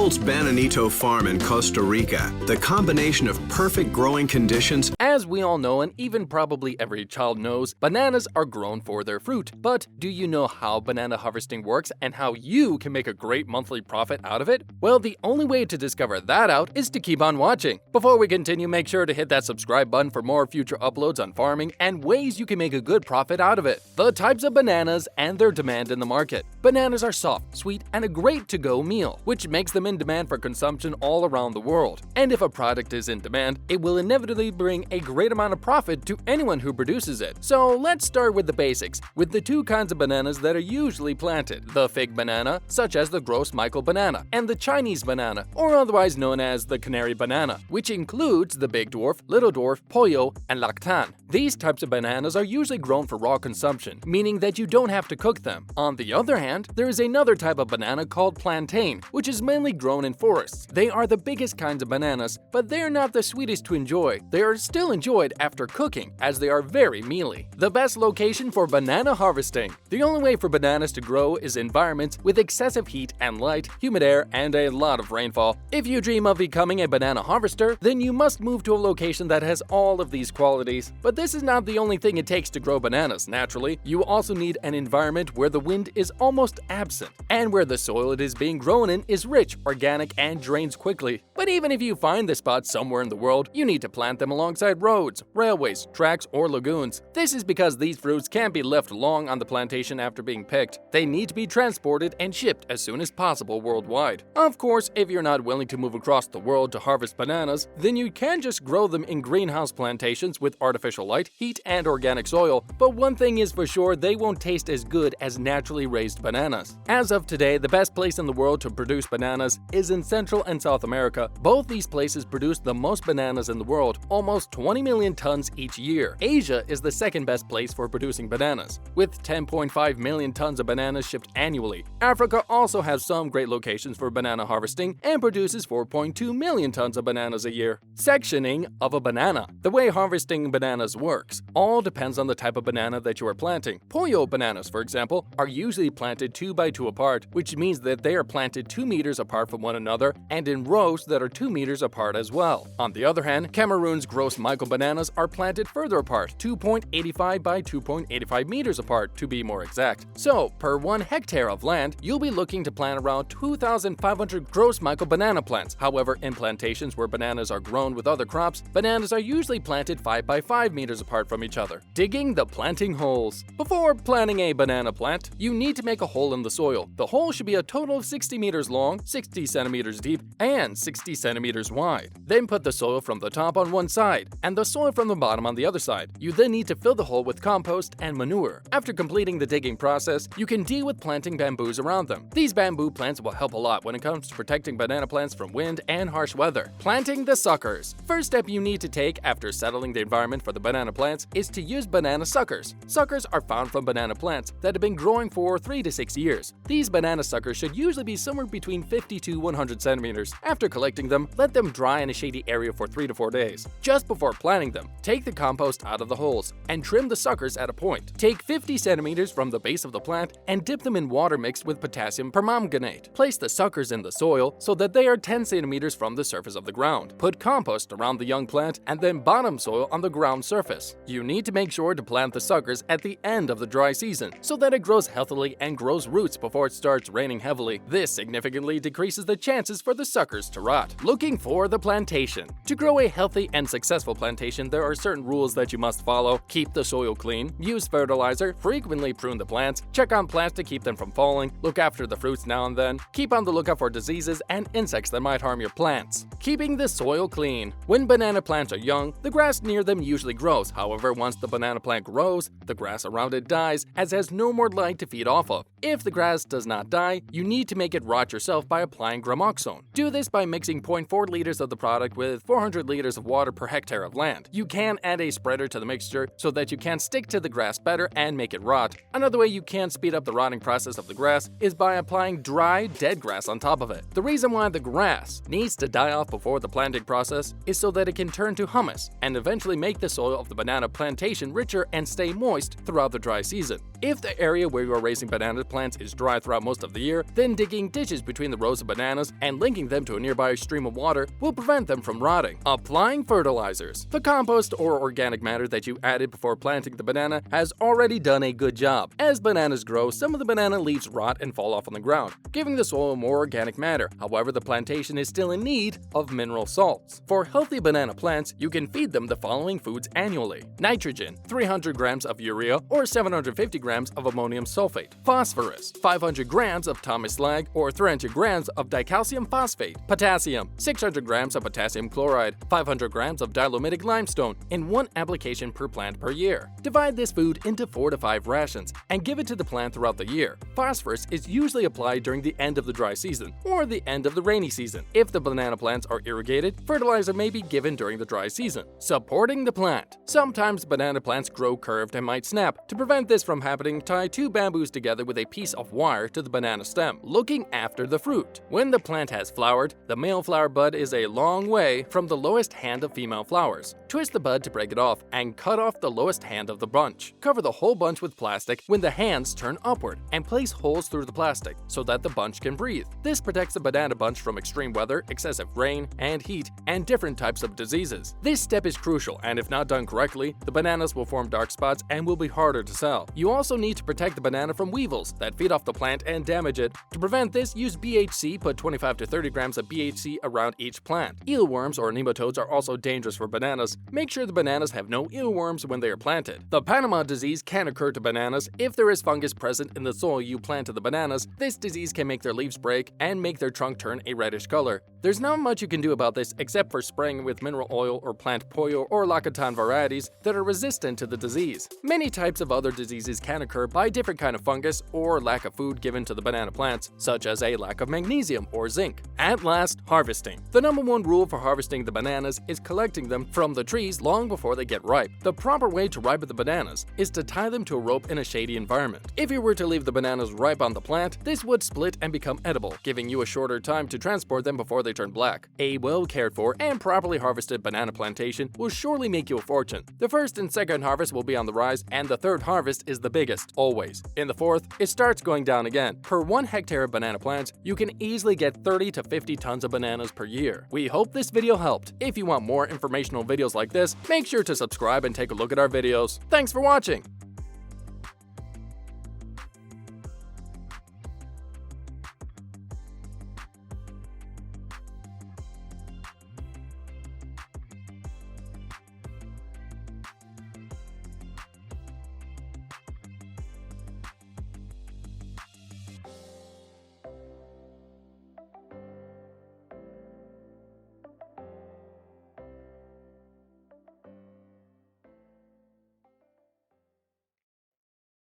world's bananito farm in Costa Rica, the combination of perfect growing conditions. As we all know, and even probably every child knows, bananas are grown for their fruit. But do you know how banana harvesting works and how you can make a great monthly profit out of it? Well, the only way to discover that out is to keep on watching. Before we continue, make sure to hit that subscribe button for more future uploads on farming and ways you can make a good profit out of it. The types of bananas and their demand in the market. Bananas are soft, sweet, and a great to-go meal, which makes them in demand for consumption all around the world. And if a product is in demand, it will inevitably bring a great amount of profit to anyone who produces it. So let's start with the basics, with the two kinds of bananas that are usually planted: the fig banana, such as the Gross Michael banana, and the Chinese banana, or otherwise known as the canary banana, which includes the big dwarf, little dwarf, pollo, and lactan. These types of bananas are usually grown for raw consumption, meaning that you don't have to cook them. On the other hand, there is another type of banana called plantain, which is mainly grown in forests. They are the biggest kinds of bananas, but they are not the sweetest to enjoy. They are still enjoyed after cooking, as they are very mealy. The best location for banana harvesting. The only way for bananas to grow is environments with excessive heat and light, humid air, and a lot of rainfall. If you dream of becoming a banana harvester, then you must move to a location that has all of these qualities. But this is not the only thing it takes to grow bananas naturally. You also need an environment where the wind is almost absent, and where the soil it is being grown in is rich, organic, and drains quickly. But even if you find the spot somewhere in the world, you need to plant them alongside roads, railways, tracks, or lagoons. This is because these fruits can't be left long on the plantation after being picked. They need to be transported and shipped as soon as possible worldwide. Of course, if you're not willing to move across the world to harvest bananas, then you can just grow them in greenhouse plantations with artificial light, heat, and organic soil. But one thing is for sure, they won't taste as good as naturally raised bananas. As of today, the best place in the world to produce bananas is in Central and South America. Both these places produce the most bananas in the world, almost 20 million tons each year. Asia is the second best place for producing bananas, with 10.5 million tons of bananas shipped annually. Africa also has some great locations for banana harvesting and produces 4.2 million tons of bananas a year. Sectioning of a banana. The way harvesting bananas works all depends on the type of banana that you are planting. Pollo bananas, for example, are usually planted 2 by 2 apart, which means that they are planted 2 meters apart from one another and in rows that are 2 meters apart as well. On the other hand, Cameroon's Gross Michael bananas are planted further apart, 2.85 by 2.85 meters apart to be more exact. So, per 1 hectare of land, you'll be looking to plant around 2,500 Gross Michael banana plants. However, in plantations where bananas are grown with other crops, bananas are usually planted 5 by 5 meters apart from each other. Digging the planting holes. Before planting a banana plant, you need to make a hole in the soil. The hole should be a total of 60 meters long, 60 centimeters deep, and 60 centimeters wide. Then put the soil from the top on one side, and the soil from the bottom on the other side. You then need to fill the hole with compost and manure. After completing the digging process, you can deal with planting bamboos around them. These bamboo plants will help a lot when it comes to protecting banana plants from wind and harsh weather. Planting the suckers. First step you need to take after settling the environment for the banana plants is to use banana suckers. Suckers are found from banana plants that have been growing for 3 to 6 years. These banana suckers should usually be somewhere between 50 to 100 centimeters. After collecting them, let them dry in a shady area for 3 to 4 days. Just before planting them, take the compost out of the holes and trim the suckers at a point. Take 50 centimeters from the base of the plant and dip them in water mixed with potassium permanganate. Place the suckers in the soil so that they are 10 centimeters from the surface of the ground. Put compost around the young plant and then bottom soil on the ground surface. You need to make sure to plant the suckers at the end of the dry season so that it grows healthily and grows roots before it starts raining heavily. This significantly decreases the chances for the suckers to rot. Looking for the plantation. To grow a healthy and successful plantation, there are certain rules that you must follow. Keep the soil clean, use fertilizer, frequently prune the plants, check on plants to keep them from falling, look after the fruits now and then, keep on the lookout for diseases and insects that might harm your plants. Keeping the soil clean. When banana plants are young, the grass near them usually grows. However, once the banana plant grows, the grass around it dies as it has no more light to feed off of. If the grass does not die, you need to make it rot yourself by applying gramoxone. Do this by mixing 0.4 liters of the product with 400 liters of water per hectare of land. You can add a spreader to the mixture so that you can stick to the grass better and make it rot. Another way you can speed up the rotting process of the grass is by applying dry, dead grass on top of it. The reason why the grass needs to die off before the planting process is so that it can turn to humus and eventually make the soil of the banana plantation richer and stay moist throughout the dry season. If the area where you are raising banana plants is dry throughout most of the year, then digging ditches between the rows of bananas and linking them to a nearby stream of water will prevent them from rotting. Applying fertilizers. The compost or organic matter that you added before planting the banana has already done a good job. As bananas grow, some of the banana leaves rot and fall off on the ground, giving the soil more organic matter. However, the plantation is still in need of mineral salts. For healthy banana plants, you can feed them the following foods annually: nitrogen, 300 grams of urea or 750 grams of ammonium sulfate; phosphorus, 500 grams of Thomas slag or 300 grams of dicalcium phosphate; potassium, 600 grams of potassium chloride, 500 grams of dolomitic limestone in one application per plant per year. Divide this food into 4 to 5 rations and give it to the plant throughout the year. Phosphorus is usually applied during the end of the dry season or the end of the rainy season. If the banana plants are irrigated, fertilizer may be given during the dry season. Supporting the plant. Sometimes banana plants grow curved and might snap. To prevent this from happening, tie 2 bamboos together with a piece of wire to the banana stem. Looking after the fruit. When the plant has flowered, the male flower bud is a long way from the lowest hand of female flowers. Twist the bud to break it off and cut off the lowest hand of the bunch. Cover the whole bunch with plastic when the hands turn upward and place holes through the plastic so that the bunch can breathe. This protects the banana bunch from extreme weather, excessive rain and heat, and different types of diseases. This step is crucial, and if not done correctly, the bananas will form dark spots and will be harder to sell. You also need to protect the banana from weevils that feed off the plant and damage it. To prevent this, use BHC. Put 25 to 30 grams of BHC around each plant. Eelworms or nematodes are also dangerous for bananas. Make sure the bananas have no eelworms when they are planted. The Panama disease can occur to bananas if there is fungus present in the soil you planted the bananas. This disease can make their leaves break and make their trunk turn a reddish color. There's not much you can do about this except for spraying with mineral oil or plant pollo or lacatan varieties that are resistant to the disease. Many types of other diseases can occur by different kind of fungus or lack of food given to the banana plants, such as a lack of magnesium or zinc. At last, harvesting. The number one rule for harvesting the bananas is collecting them from the trees long before they get ripe. The proper way to ripen the bananas is to tie them to a rope in a shady environment. If you were to leave the bananas ripe on the plant, this would split and become edible, giving you a shorter time to transport them before they turn black. A well cared for and properly harvested banana plantation will surely make you a fortune. The first and second harvest will be on the rise, and the third harvest is the biggest, always. In the fourth, it starts going down again. Per 1 hectare of banana plants, you can easily get 30 to 50 tons of bananas per year. We hope this video helped. If you want more informational videos like this, make sure to subscribe and take a look at our videos. Thanks for watching!